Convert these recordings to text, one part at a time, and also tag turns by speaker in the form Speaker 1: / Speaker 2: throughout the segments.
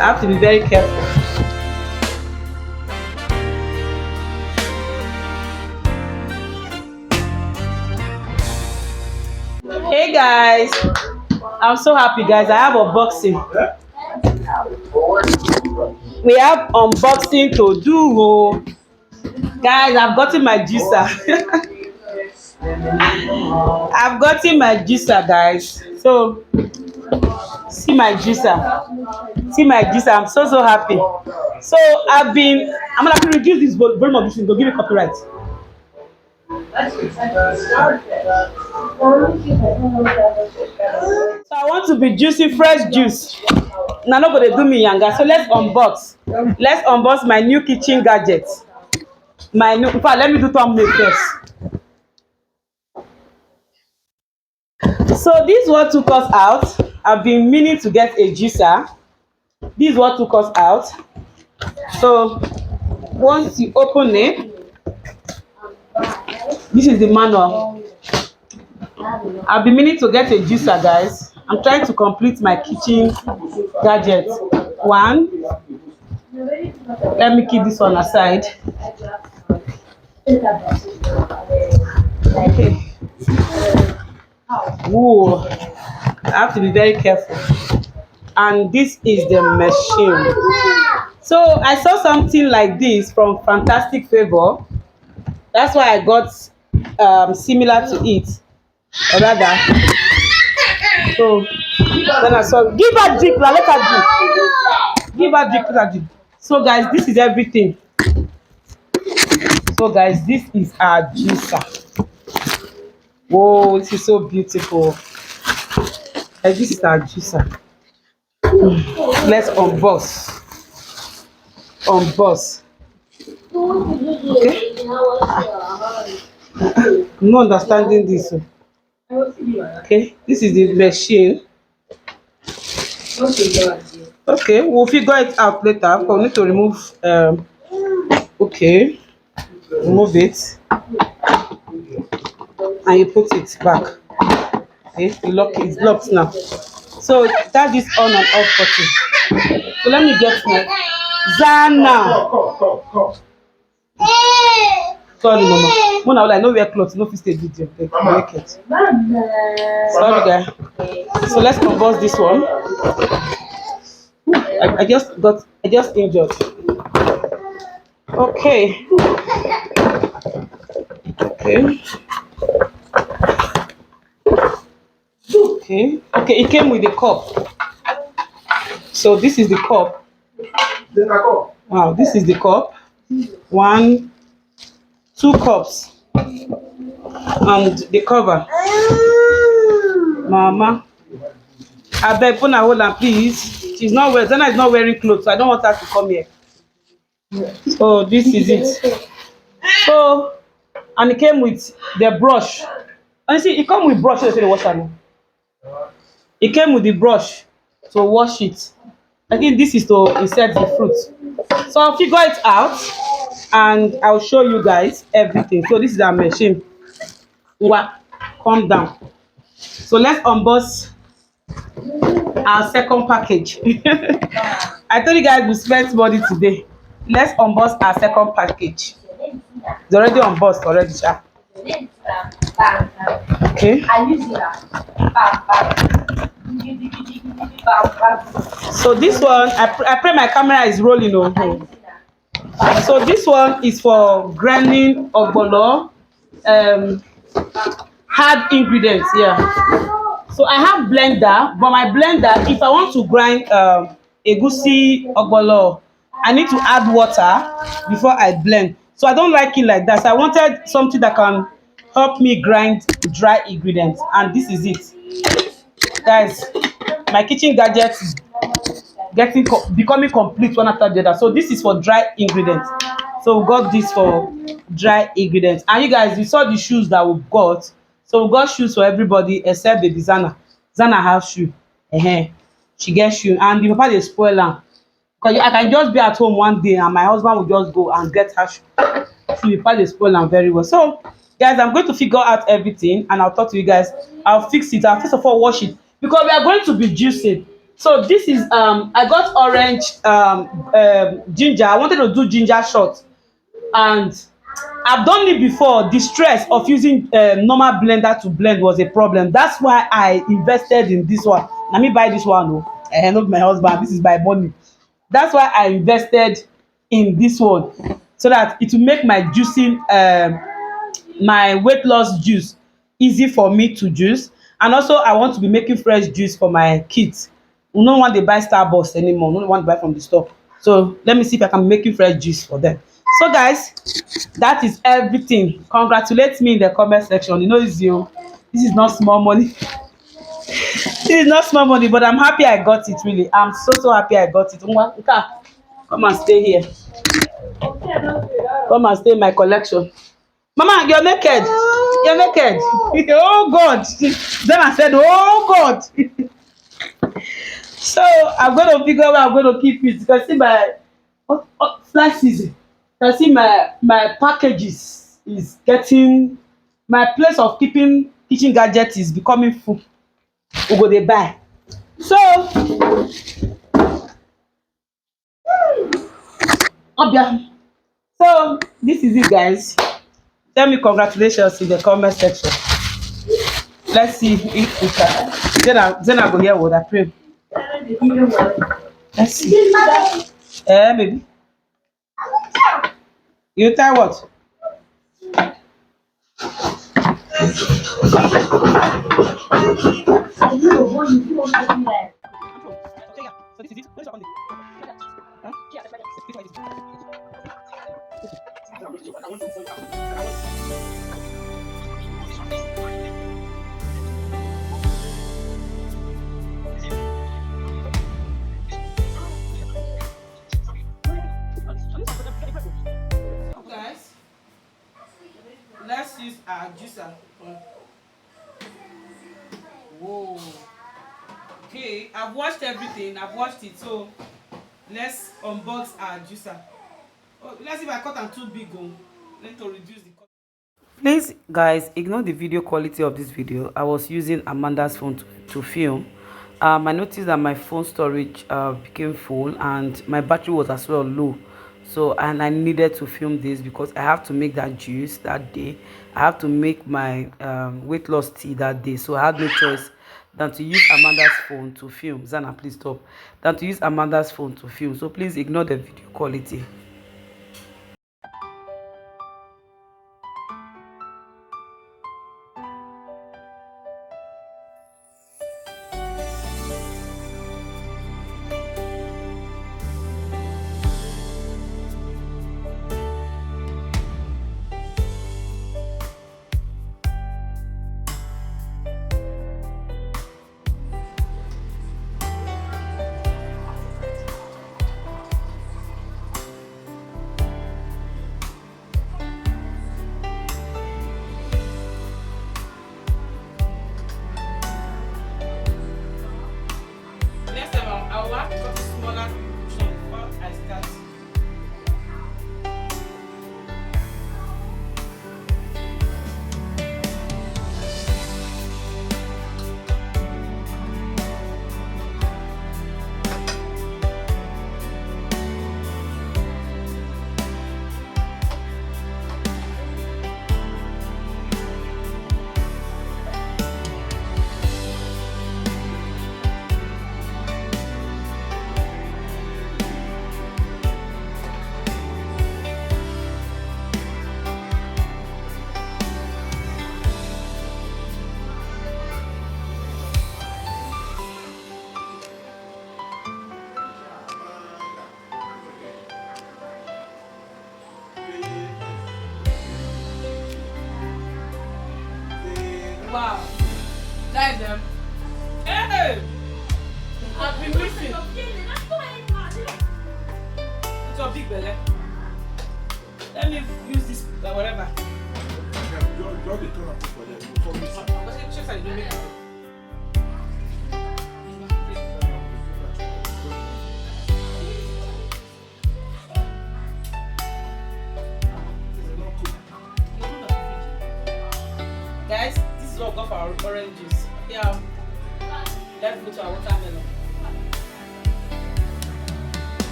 Speaker 1: have to be very careful. Hey guys, I'm so happy guys. I have unboxing. We have unboxing to do. Oh. Guys, I've gotten my juicer. I've gotten my juicer, guys. So see my juicer. See my juicer. I'm so happy. So I'm gonna have to reduce this volume of this thing to give me copyright. So I want to be juicing fresh juice. Now not gonna do me younger. So let's unbox. Let's unbox my new kitchen gadget. My new. In fact, let me do thumbnail first. So this is what took us out. I've been meaning to get a juicer. This is what took us out. So once you open it, this is the manual. I've been meaning to get a juicer, guys. I'm trying to complete my kitchen gadget. One. Let me keep this one aside. Okay. Whoa. I have to be very careful. And this is the machine. So I saw something like this from Fantastic Favor. That's why I got similar to it. Or rather, so then I saw, give her drink now, let her drink. Give her drink, let her drink. So guys, this is everything. So guys, this is our juicer. Whoa, this is so beautiful. And this is our juicer. Let's unbox. Okay. I'm not understanding this. Okay, this is the machine. Okay, we'll figure it out later. We need to remove. Okay, remove it, and you put it back. Okay, you lock it. It's locked now. So that is on and off button. So let me get my Zana. Sorry, Mama. Mona, I know wear clothes. No fit stay video. Make it. Sorry, guy. So let's unbox this one. I just injured. Okay. Okay. Okay. Okay. It came with a cup. So this is the cup. Wow. This is the cup. 1, 2 cups. And the cover. Mama. I beg Puna hold on, please. She's not wearing. Zana is not wearing clothes, so I don't want her to come here. So this is it. So and it came with the brush. And you see, it come with brush. The wash. It came with the brush to wash it. I think this is to insert the fruit. So I'll figure it out and I'll show you guys everything. So this is our machine. Calm down. So let's unbox our second package. I told you guys we spent money today. Let's unbox our second package. It's already unboxed already, sha. Okay. So this one, I pray my camera is rolling on. So this one is for grinding ogbolo, hard ingredients. Yeah. So I have blender, but my blender, if I want to grind egusi ogbolo, I need to add water before I blend. So I don't like it like that. So I wanted something that can help me grind dry ingredients, and this is it. Guys, my kitchen gadget is becoming complete one after the other. So this is for dry ingredients. So we got this for dry ingredients. And you guys, you saw the shoes that we got. So we got shoes for everybody except baby Zana. Zana has shoe. She gets shoe. And the papa dey spoil am. Because I can just be at home one day and my husband will just go and get her shoe. So the papa dey spoil am very well. So guys, I'm going to figure out everything and I'll talk to you guys. I'll fix it. I'll first of all wash it because we are going to be juicing. So this is I got orange ginger. I wanted to do ginger shot, and I've done it before. The stress of using normal blender to blend was a problem. That's why I invested in this one. Let me buy this one. Oh, not my husband. This is my money. That's why I invested in this one, so that it will make my juicing my weight loss juice easy for me to juice. And also I want to be making fresh juice for my kids. We no want dey buy Starbucks anymore, we no want to buy from the store. So let me see if I can be making fresh juice for them. So guys, that is everything. Congratulate me in the comment section. You know it's you. This is not small money. This is not small money, but I'm happy I got it. Really, I'm so happy I got it. Nwa, Nka, come and stay here. Come and stay in my collection. Mama, you're naked. You're naked. Oh God. Then I said, oh God. So I'm going to figure out where I'm going to keep it. You can see my fly season. You can see my packages is getting, my place of keeping kitchen gadgets is becoming full. We go dey buy. So obia. So this is it, guys. Tell me congratulations in the comment section. Let's see if we can. Then I go hear what I pray. Let's see. Baby. You tell what? Guys, let's use our juicer. Whoa. Okay, I've washed everything. I've washed it. So let's unbox our juicer. Oh, let's see if I cut am too big. Let to reduce the cut. Please, guys, ignore the video quality of this video. I was using Amanda's phone to film. I noticed that my phone storage became full and my battery was as well low. So, and I needed to film this because I have to make that juice that day. I have to make my weight loss tea that day. So I had no choice than to use Amanda's phone to film. Zana, please stop. Than to use Amanda's phone to film. So please ignore the video quality. I will have to cut a smaller portion before I start. Wow, that is them. Hey, I've been missing. It's a big belly. Let me use this whatever. Don't be turn up for them before we start. Guys, this is what we got for our orange juice. Yeah, let's go to our watermelon.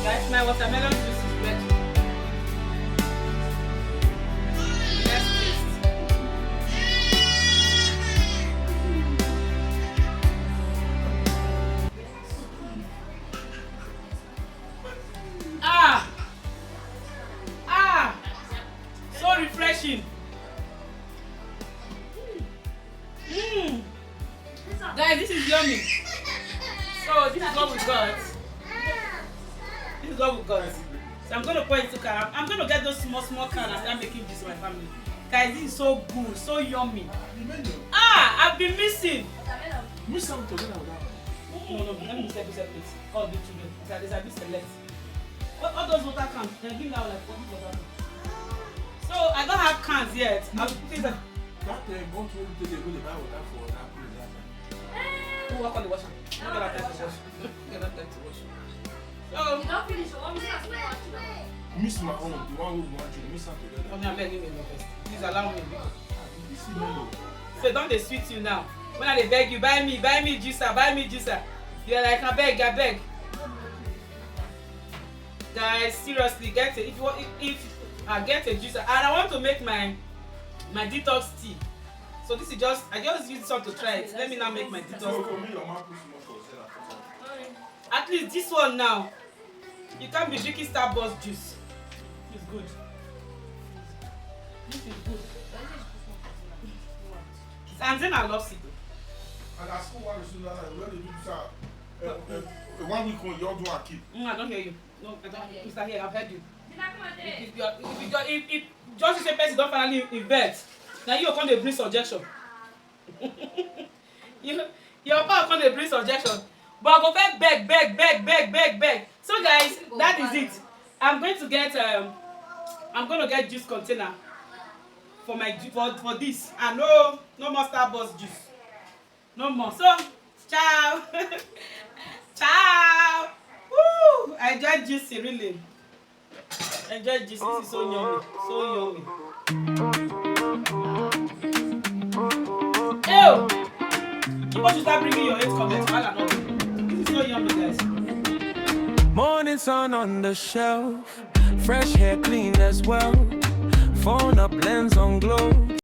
Speaker 1: Guys, my watermelon juice is ready. Let's taste. Ah! Ah! So refreshing. Mmm. Guys, this is yummy. So this is what we got. This is what we got. So I'm going to pour it into can. I'm going to get those small cans and start making this for my family. Guys, this is so good, so yummy. Ah, I've been missing.
Speaker 2: Miss some together with that.
Speaker 1: No, let me mix it, please. All the children. There's a bit select. All those water cans, they give me out like all these water cans. So I don't have cans yet. I'll put it.
Speaker 2: That bought when they go to buy water for that place that time.
Speaker 1: Who work on the washer? No get that time to wash.
Speaker 2: Get that time to wash.
Speaker 1: So
Speaker 3: You don't finish. You want me to ask you?
Speaker 2: Miss my own, the one who want you, miss them together.
Speaker 1: I'm not begging you no first. Please allow me.
Speaker 2: You see no.
Speaker 1: So don't they sweet you now? When I dey beg you, buy me juicer. You're like, I beg. Guys, seriously, get it. If I get a juicer, and I want to make my detox tea. So this is I just use some to try it. Let me now make my detox tea. At least this one now, you can't be drinking Starbucks juice. It's good. This is good. And then I love it.
Speaker 2: And at school, when they do this, 1 week when you all do a keep.
Speaker 1: I don't hear you. No, I don't. Mr. Here, I've heard you. If just say person don't finally invent, now you can't bring suggestion. Your power can't bring suggestion. But I go beg. So guys, that is it. I'm going to get juice container for my for this. And no more Starbucks juice. No more. So ciao. Ciao. Woo! I enjoy juicy really. Enjoy juice. This is so yummy. So yummy. Ew! You should start bringing your 8 comments. This is so yummy, guys.
Speaker 4: Morning sun on the shelf, fresh hair clean as well. Phone up, lens on glow.